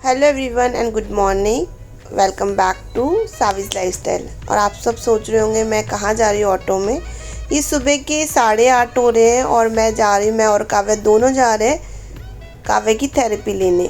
Hello everyone and good morning. Welcome back to साविज lifestyle. और आप सब सोच रहे होंगे मैं कहाँ जा रही हूँ ऑटो में। ये सुबह के 8:30 हो रहे हैं और मैं जा रही हूँ, मैं और काव्य दोनों जा रहे हैं काव्य की थेरेपी लेने।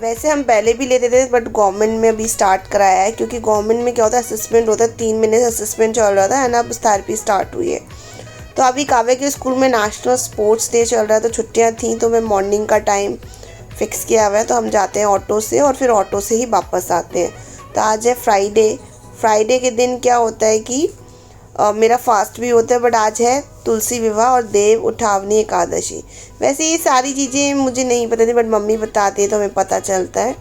वैसे हम पहले भी लेते थे बट गवर्नमेंट में अभी स्टार्ट कराया है, क्योंकि गवर्नमेंट में क्या होता है असेसमेंट होता है, 3 महीने से असेसमेंट चल रहा था एंड अब थेरेपी स्टार्ट हुई है। तो अभी काव्य के स्कूल में नेशनल स्पोर्ट्स डे चल रहा है तो छुट्टियाँ थी, तो मैं मॉर्निंग का टाइम फिक्स किया हुआ है, तो हम जाते हैं ऑटो से और फिर ऑटो से ही वापस आते हैं। तो आज है फ्राइडे के दिन क्या होता है कि मेरा फास्ट भी होता है, बट आज है तुलसी विवाह और देव उठावनी एकादशी। वैसे ये सारी चीज़ें मुझे नहीं पता थी बट मम्मी बताती है तो हमें पता चलता है।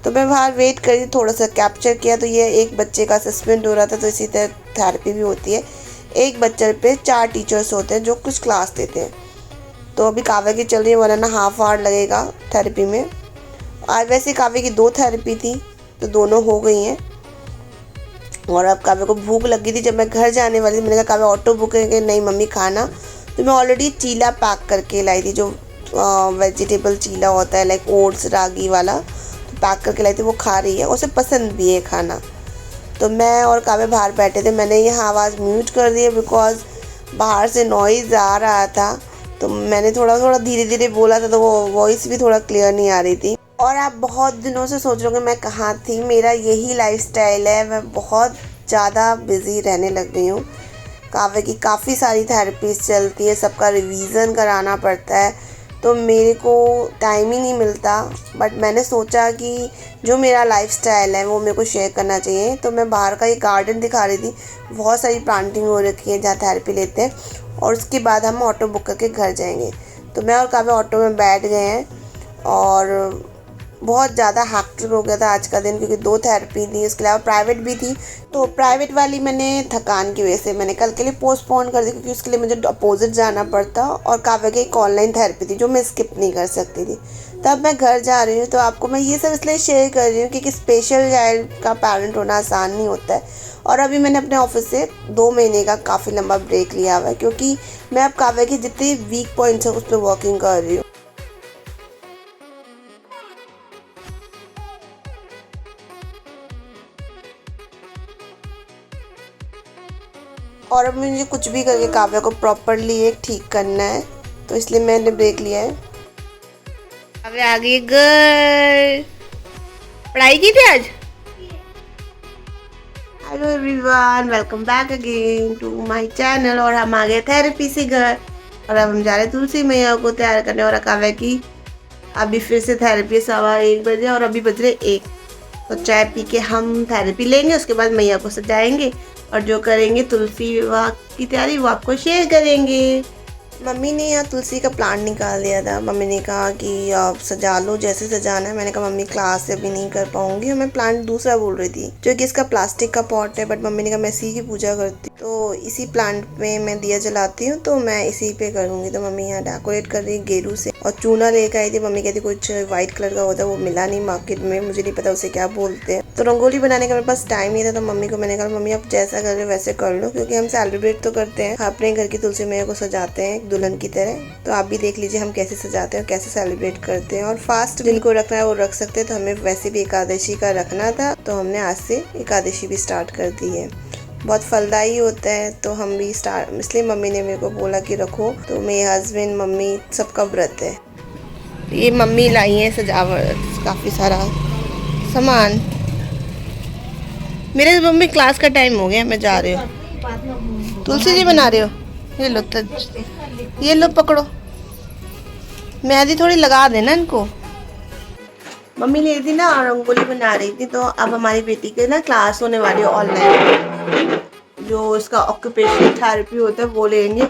तो मैं बाहर वेट करी, थोड़ा सा कैप्चर किया, तो ये एक बच्चे का असेसमेंट हो रहा था, तो इसी तरह थेरेपी भी होती है। एक बच्चे पे 4 टीचर्स होते हैं जो कुछ क्लास देते हैं। तो अभी काव्य की चल रही है, वरना हाफ आवर लगेगा थेरेपी में। आज वैसे काव्य की 2 थेरेपी थी तो दोनों हो गई हैं। और अब काव्य को भूख लगी थी, जब मैं घर जाने वाली थी मैंने कहा काव्य ऑटो बुक करके, नहीं मम्मी खाना। तो मैं ऑलरेडी चीला पैक करके लाई थी, जो वेजिटेबल चीला होता है लाइक ओट्स रागी वाला, तो पैक करके लाई थी, वो खा रही है, उसे पसंद भी है खाना। तो मैं और काव्य बाहर बैठे थे, मैंने यहाँ आवाज़ म्यूट कर दी है बिकॉज बाहर से नॉइज़ आ रहा था, तो मैंने थोड़ा धीरे धीरे बोला था तो वो वॉइस भी थोड़ा क्लियर नहीं आ रही थी। और आप बहुत दिनों से सोच रहे हो कि मैं कहाँ थी, मेरा यही लाइफस्टाइल है, मैं बहुत ज़्यादा बिज़ी रहने लग गई हूँ। काव्य की काफ़ी सारी थेरेपीज चलती है, सबका रिवीजन कराना पड़ता है, तो मेरे को टाइम ही नहीं मिलता। बट मैंने सोचा कि जो मेरा लाइफस्टाइल है वो मेरे को शेयर करना चाहिए, तो मैं बाहर का एक गार्डन दिखा रही थी, बहुत सारी प्लांटिंग हो रखी है जहाँ थेरेपी लेते हैं, और उसके बाद हम ऑटो बुक करके घर जाएंगे। तो मैं और काव्य ऑटो में बैठ गए हैं और बहुत ज़्यादा हैक्टिक हो गया था आज का दिन, क्योंकि 2 थेरेपी थी, इसके अलावा प्राइवेट भी थी। तो प्राइवेट वाली मैंने थकान की वजह से मैंने कल के लिए पोस्टपोन कर दी, क्योंकि उसके लिए मुझे अपोजिट जाना पड़ता, और काव्य की एक ऑनलाइन थेरेपी थी जो मैं स्किप नहीं कर सकती थी। तब मैं घर जा रही हूँ, तो आपको मैं ये सब इसलिए शेयर कर रही हूँ क्योंकि स्पेशल चाइल्ड का पेरेंट होना आसान नहीं होता है। और अभी मैंने अपने ऑफिस से 2 महीने का काफ़ी लंबा ब्रेक लिया हुआ है, क्योंकि मैं अब काव्य के जितने वीक पॉइंट्स हैं उस पर वर्किंग कर रही हूँ। और अब मुझे कुछ भी करके काव्य को प्रॉपरली एक ठीक करना है, तो इसलिए मैंने ब्रेक लिया है। काव्य आ गई घर। पढ़ाई की थी आज। Hello everyone, welcome back again to my channel. और हम आ गए थेरेपी से घर, और अब हम जा रहे हैं तुलसी मैया को तैयार करने। और काव्य की अभी फिर से थेरेपी 1:15 बजे और अभी बज रहे 1, तो चाय पी के हम थेरेपी लेंगे, उसके बाद मैया को सजाएंगे और जो करेंगे तुलसी विवाह की तैयारी वो आपको शेयर करेंगे। मम्मी ने यहाँ तुलसी का प्लांट निकाल दिया था, मम्मी ने कहा कि आप सजा लो जैसे सजाना है। मैंने कहा मम्मी क्लास से भी नहीं कर पाऊंगी, मैं प्लांट दूसरा बोल रही थी जो कि इसका प्लास्टिक का पॉट है, बट मम्मी ने कहा मैं इसी की पूजा करती, तो इसी प्लांट में मैं दिया जलाती हूँ, तो मैं इसी पे करूँगी। तो मम्मी यहाँ डेकोरेट कर रही है गेरू से, और चूना लेकर आई थी। मम्मी कहती कुछ व्हाइट कलर का होता है, वो मिला नहीं मार्केट में, मुझे नहीं पता उसे क्या बोलते हैं। तो रंगोली बनाने का मेरे पास टाइम नहीं था, तो मम्मी को मैंने कहा मम्मी आप जैसा कर रहे हो वैसे कर लो, क्योंकि हम सेलिब्रेट तो करते हैं, अपने घर की तुलसी मैया को सजाते हैं एक दुल्हन की तरह। तो आप भी देख लीजिए हम कैसे सजाते हैं और कैसे सेलिब्रेट करते हैं। और फास्ट जिनको रखना है वो रख सकते हैं, तो हमें वैसे भी एकादशी का रखना था, तो हमने आज से एकादशी भी स्टार्ट कर दी है। बहुत फलदायी होता है, तो हम भी स्टार्ट, इसलिए मम्मी ने मेरे को बोला कि रखो, तो मेरे हस्बैंड मम्मी सबका व्रत है। ये मम्मी लाई है सजावट काफ़ी सारा सामान। मेरे मम्मी क्लास का टाइम हो गया, मैं जा रही हूँ। तुलसी जी बना रहे हो, ये लो ये लो पकड़ो, मेहंदी थोड़ी लगा देना इनको। मम्मी ने थी ना रंगोली बना रही थी, तो अब हमारी बेटी के ना क्लास होने वाली है ऑनलाइन, जो इसका ऑक्यूपेशनल थेरेपी होता है वो लेंगे,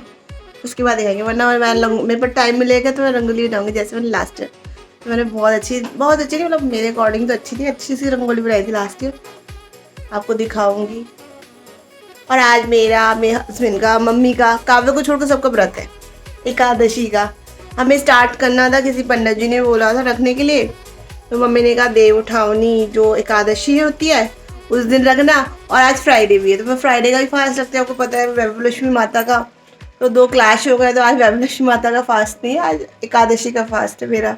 उसके बाद देखेंगे। वरना मेरे पास टाइम मिलेगा तो मैं रंगोली बनाऊंगी जैसे मैंने लास्ट ईयर। तो मैंने बहुत अच्छी नहीं, मतलब मेरे अकॉर्डिंग तो अच्छी सी रंगोली बनाई थी लास्ट ईयर, आपको दिखाऊंगी। और आज मेरा, मेरे हस्बैंड का, मम्मी का, काव्य को छोड़कर सबका व्रत है एकादशी का। हमें स्टार्ट करना था, किसी पंडित जी ने बोला था रखने के लिए, तो मम्मी ने कहा देव उठावनी जो एकादशी होती है उस दिन रखना, और आज फ्राइडे भी है, तो मैं फ्राइडे का भी फास्ट रखती हूँ। आपको पता है वैभवलक्ष्मी माता का, तो 2 क्लैश हो गए, तो आज वैभवलक्ष्मी माता का फास्ट नहीं है, आज एकादशी का फास्ट है मेरा।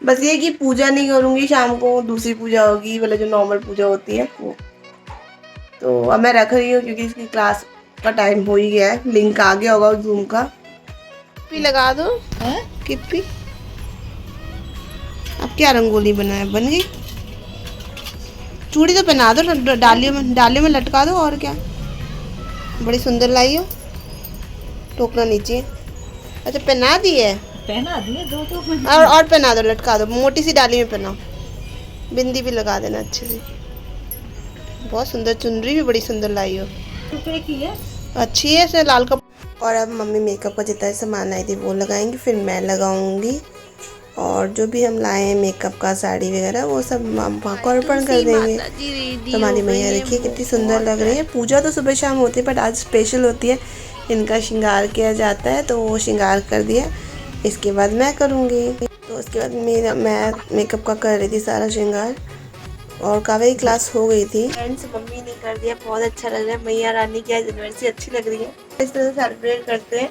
बस ये कि पूजा नहीं करूँगी शाम को, दूसरी पूजा होगी, मतलब जो नॉर्मल पूजा होती है वो। तो अब मैं रख रही हूँ क्योंकि इसकी क्लास का टाइम हो ही गया है। लिंक आ गया होगा जूम का। किप्पी लगा दो। किप्पी अब क्या रंगोली बनाए, बन गई। चूड़ी तो पहना दो, डालियों में लटका दो, और क्या। बड़ी सुंदर लाई हो। टोकना नीचे। अच्छा पहना दी है। पहना दिए दो तो और पहना दो, लटका दो, मोटी सी डाली में पहनाओ। बिंदी भी लगा देना अच्छे से। बहुत सुंदर चुनरी भी बड़ी सुंदर लाई हो। रुपए की है, अच्छी है इसमें लाल कप। और अब मम्मी मेकअप का जितना सामान लाई थी वो लगाएंगी, फिर मैं लगाऊंगी। और जो भी हम लाए हैं मेकअप का, साड़ी वगैरह, वो सब माँ को अर्पण कर देंगे। तो हमारी मैया देखिए कितनी सुंदर लग रही है। पूजा तो सुबह शाम होती है, बट आज स्पेशल होती है, इनका श्रृंगार किया जाता है, तो वो श्रृंगार कर दिया। इसके बाद मैं करूँगी। तो उसके बाद मैं मेकअप का कर रही थी सारा श्रृंगार, और काफ़ी क्लास हो गई थी। फ्रेंड्स मम्मी ने कर दिया, बहुत अच्छा लग रहा है। मैया रानी की आज एनिवर्सरी अच्छी लग रही है। इस तरह से सेलिब्रेट करते हैं,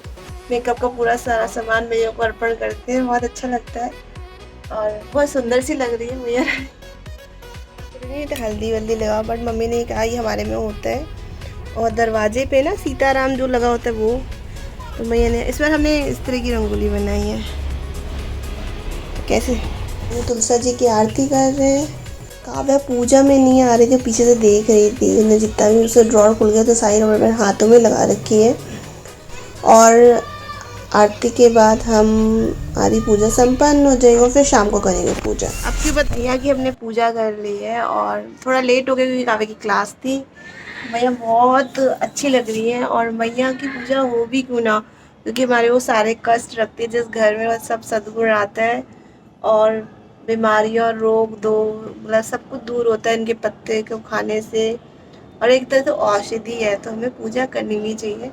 मेकअप का पूरा सारा सामान मैया को अर्पण करते हैं, बहुत अच्छा लगता है और बहुत सुंदर सी लग रही है मैया रानी। तो हल्दी वल्दी लगा, बट मम्मी ने कहा ये हमारे में होता है। और दरवाजे पे ना सीताराम जो लगा होता है वो, तो मैया ने इस बार हमने इस तरह की रंगोली बनाई है। तो कैसे वो तुलसा जी की आरती कर रहे हैं। काव्या पूजा में नहीं आ रही थी, पीछे से देख रही थी। उन्हें जितना भी उसे ड्रॉर खुल गया तो सारी रबड़ बैंड हाथों में लगा रखी है। और आरती के बाद हम हमारी पूजा संपन्न हो जाएगी और फिर शाम को करेंगे पूजा। अब की बताइए कि हमने पूजा कर ली है और थोड़ा लेट हो गया क्योंकि काव्या की क्लास थी। मैया बहुत अच्छी लग रही है, और मैया की पूजा हो भी क्यों ना, क्योंकि हमारे वो सारे कष्ट रखते हैं जिस घर में, वो सब सद्गुण आता है और बीमारियाँ और रोग दो मतलब सब कुछ दूर होता है इनके पत्ते को खाने से। और एक तरह से औषधि है, तो हमें पूजा करनी भी चाहिए।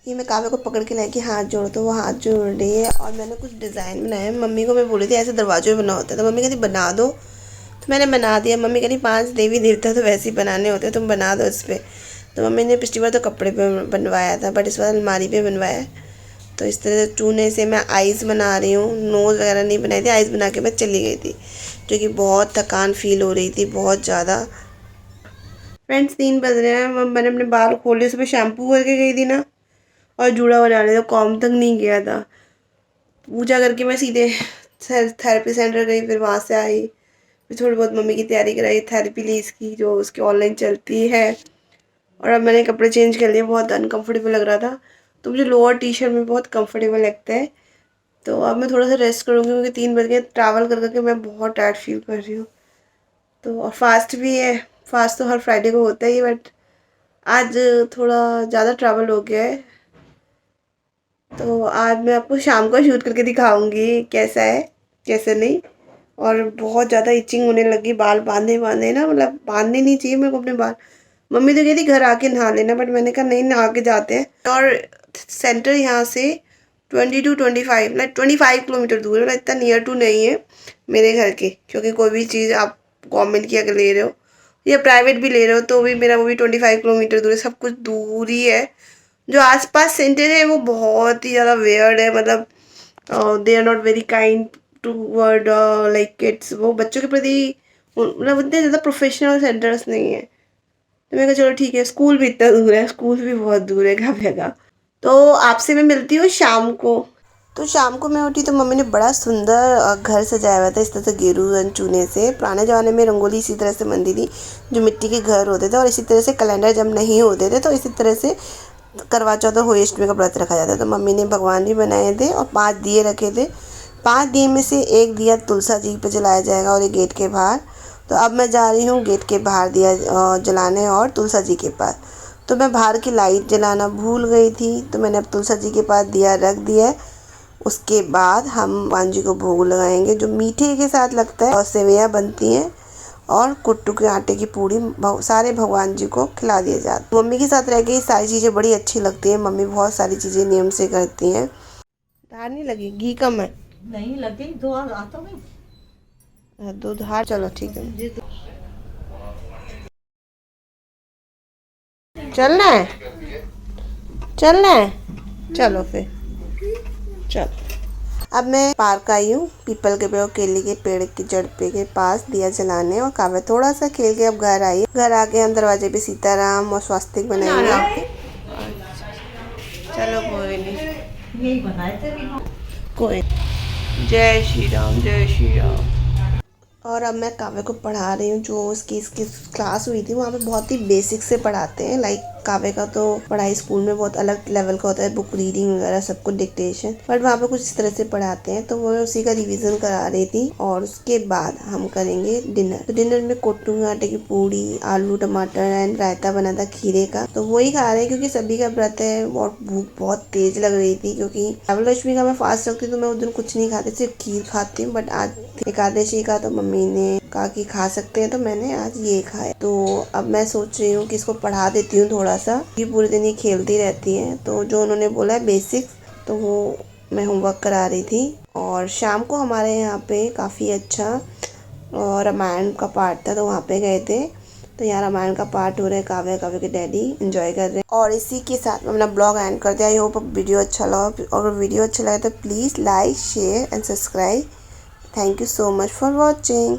ये मैं काव्या को पकड़ के लाई कि हाथ जोड़, तो वो हाथ जोड़ रही है। और मैंने कुछ डिज़ाइन बनाए। मम्मी को मैं बोली थी ऐसे दरवाजे में बना होता है, तो मम्मी कहती बना दो, तो मैंने बना दिया। मम्मी कहती 5 देवी देवता तो वैसे ही बनाने होते हैं, तुम बना दो इस पर। तो मम्मी ने पिछली बार तो कपड़े पे बनवाया था, बट इस बार अलमारी पे बनवाया है। तो इस तरह से चूने से मैं आइज़ बना रही हूँ। नोज़ वगैरह नहीं बनाई थी, आइज़ बना के मैं चली गई थी, जो कि बहुत थकान फील हो रही थी, बहुत ज़्यादा। फ्रेंड्स 3 बज रहे हैं। मैंने अपने बाल खोले, सुबह शैम्पू करके गई थी ना, और जूड़ा बना लिया, तो कॉम तक नहीं गया था। पूजा करके मैं सीधे थेरेपी सेंटर गई, फिर वहाँ से आई, फिर थोड़ी बहुत मम्मी की तैयारी कराई, थेरेपी ली इसकी जो उसकी ऑनलाइन चलती है। और अब मैंने कपड़े चेंज कर लिए, बहुत अनकम्फर्टेबल लग रहा था, तो मुझे लोअर टी शर्ट में बहुत कंफर्टेबल लगता है। तो अब मैं थोड़ा सा रेस्ट करूँगी क्योंकि 3 बज गए। ट्रैवल कर करके मैं बहुत टायर्ड फील कर रही हूँ। तो और फास्ट भी है। फास्ट तो हर फ्राइडे को होता ही है, बट आज थोड़ा ज़्यादा ट्रैवल हो गया है। तो आज मैं आपको शाम को शूट करके दिखाऊंगी कैसा है कैसे नहीं। और बहुत ज़्यादा इचिंग होने लगी, बाल बांधे बांधे ना, मतलब बांधने नहीं चाहिए मेरे को अपने बाल। मम्मी तो कहती घर आके नहा लेना, बट मैंने कहा नहीं, नहा के जाते हैं। और सेंटर यहाँ से 20 to 25 मतलब 25 किलोमीटर दूर है, मतलब इतना नियर टू नहीं है मेरे घर के। क्योंकि कोई भी चीज़ आप गवर्नमेंट की अगर ले रहे हो या प्राइवेट भी ले रहे हो, तो भी मेरा वो भी 25 किलोमीटर दूर है, सब कुछ दूर ही है। जो आसपास सेंटर है वो बहुत ही ज़्यादा वेयर्ड है, मतलब they are not very kind toward like kids. वो बच्चों के प्रति मतलब उतने ज़्यादा प्रोफेशनल सेंटर्स नहीं है। तो मैंने कहा चलो ठीक है। स्कूल भी इतना दूर है, स्कूल भी बहुत दूर है काव्या का। तो आपसे मैं मिलती हूँ शाम को। तो शाम को मैं उठी तो मम्मी ने बड़ा सुंदर घर सजाया हुआ था, इस तरह से गेरू रंग चूने से। पुराने ज़माने में रंगोली इसी तरह से बनती थी, जो मिट्टी के घर होते थे, और इसी तरह से कैलेंडर जब नहीं होते थे तो इसी तरह से करवा चौथ और होली अष्टमी का व्रत रखा जाता है। तो मम्मी ने भगवान भी बनाए थे और 5 दिए रखे थे। 5 दिए में से एक दिया तुलसा जी पे जलाया जाएगा, और ये गेट के बाहर। तो अब मैं जा रही हूँ गेट के बाहर दिया जलाने और तुलसा जी के पास। तो मैं बाहर की लाइट जलाना भूल गई थी, तो मैंने अब तुलसा जी के पास दिया रख दिया है। उसके बाद हम भगवान जी को भोग लगाएंगे, जो मीठे के साथ लगता है, और सेवइयाँ बनती हैं और कुट्टू के आटे की पूड़ी सारे भगवान जी को खिला दिए जाते हैं। मम्मी के साथ रह के ये सारी चीज़ें बड़ी अच्छी लगती हैं। मम्मी बहुत सारी चीज़ें नियम से करती हैं। धार नहीं लगी, घी कम है। नहीं लगे, दो आता में दो धार, चलो ठीक है। चलना है, चलना है, चलो फिर चलो। अब मैं पार्क आई हूँ, पीपल के पेड़ और केले के पेड़ की जड़ पे के पास दिया जलाने, और काव्या थोड़ा सा खेल के अब घर आई। घर आके हम दरवाजे पे सीताराम और स्वास्तिक बनाएंगे। चलो कोई नहीं, यही बनाए थे भी। कोई। जय श्री राम, जय श्री राम। और अब मैं काव्या को पढ़ा रही हूँ। जो उसकी क्लास हुई थी वहाँ पे बहुत ही बेसिक से पढ़ाते हैं। लाइक काव्या का तो पढ़ाई स्कूल में बहुत अलग लेवल का होता है, बुक रीडिंग वगैरह सब कुछ, डिक्टेशन, बट वहाँ पे कुछ इस तरह से पढ़ाते हैं। तो वो उसी का रिवीजन करा रही थी। और उसके बाद हम करेंगे डिनर। तो डिनर में कोट्टू के आटे की पूड़ी, आलू टमाटर एंड रायता बना था खीरे का, तो वही खा रहे हैं क्योंकि सभी का व्रत है और भूख बहुत तेज लग रही थी। क्योंकि नवलक्ष्मी का मैं फास्ट रखती हूँ तो मैं उस दिन कुछ नहीं खाती, सिर्फ खीर खाती हूँ, बट आज एकादशी का तो मम्मी ने कहा कि खा सकते हैं, तो मैंने आज ये खाया। तो अब मैं सोच रही हूँ कि इसको पढ़ा देती हूँ थोड़ा सा, क्योंकि पूरे दिन ये खेलती रहती है। तो जो उन्होंने बोला है बेसिक्स, तो वो मैं होमवर्क करा रही थी। और शाम को हमारे यहाँ पे काफ़ी अच्छा रामायण का पाठ था, तो वहाँ पे गए थे। तो यहाँ रामायण का पाठ हो रहा है, काव्या के डैडी एंजॉय कर रहे हैं। और इसी के साथ में अपना ब्लॉग एंड करते हैं। आई होप वीडियो अच्छा लगा, और अगर वीडियो अच्छा लगे तो please like share and subscribe. Thank you so much for watching.